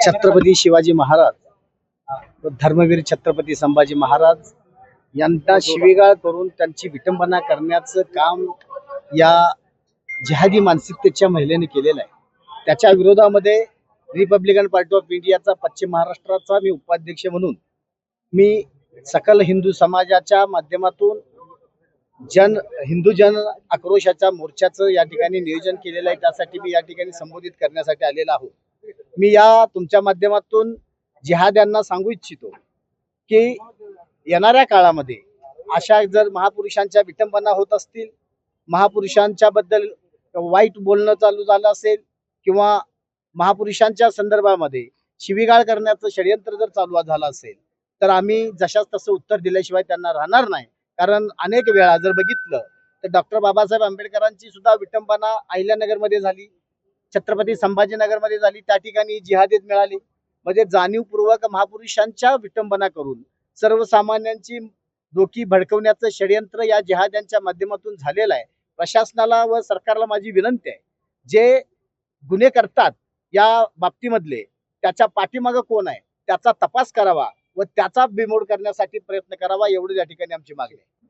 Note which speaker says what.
Speaker 1: छत्रपती शिवाजी महाराज व धर्मवीर छत्रपती संभाजी महाराज यांना शिवीगाळ करून त्यांची विटंबना करण्याचं काम या जिहादी मानसिकतेच्या महिलेने केलेलं आहे। त्याच्या विरोधामध्ये रिपब्लिकन पार्टी ऑफ इंडियाचा पश्चिम महाराष्ट्राचा मी उपाध्यक्ष म्हणून मी सकल हिंदू समाजाच्या माध्यमातून हिंदू जन आक्रोशाच्या मोर्चाचं या ठिकाणी नियोजन केलेलं आहे। त्यासाठी मी या ठिकाणी संबोधित करण्यासाठी आलेलो आहोत। मी या तुमच्या माध्यमातून जिहाद्यांना सांगू इच्छितो की येणाऱ्या काळामध्ये अशा जर महापुरुषांच्या विटंबना होत असतील, महापुरुषांच्या बद्दल वाईट बोलणं चालू झालं असेल किंवा महापुरुषांच्या संदर्भामध्ये शिवीगाळ करण्याचं षडयंत्र जर चालू झालं असेल तर आम्ही जशाच तसं उत्तर दिल्याशिवाय त्यांना राहणार नाही। कारण अनेक वेळा जर बघितलं तर डॉक्टर बाबासाहेब आंबेडकरांची सुद्धा विटंबना अहिल्यानगरमध्ये झाली, छत्रपती संभाजीनगरमध्ये झाली, त्या ठिकाणी जिहादीत मिळाली। म्हणजे जाणीवपूर्वक महापुरुषांच्या विटंबना करून सर्वसामान्यांची डोकी भडकवण्याचं षडयंत्र या जिहाद्यांच्या माध्यमातून झालेलं आहे। प्रशासनाला व सरकारला माझी विनंती आहे, जे गुन्हे करतात या बाबतीमधले त्याच्या पाठीमागे कोण आहे त्याचा तपास करावा व त्याचा बिमोड करण्यासाठी प्रयत्न करावा, एवढी या ठिकाणी आमची मागणी आहे।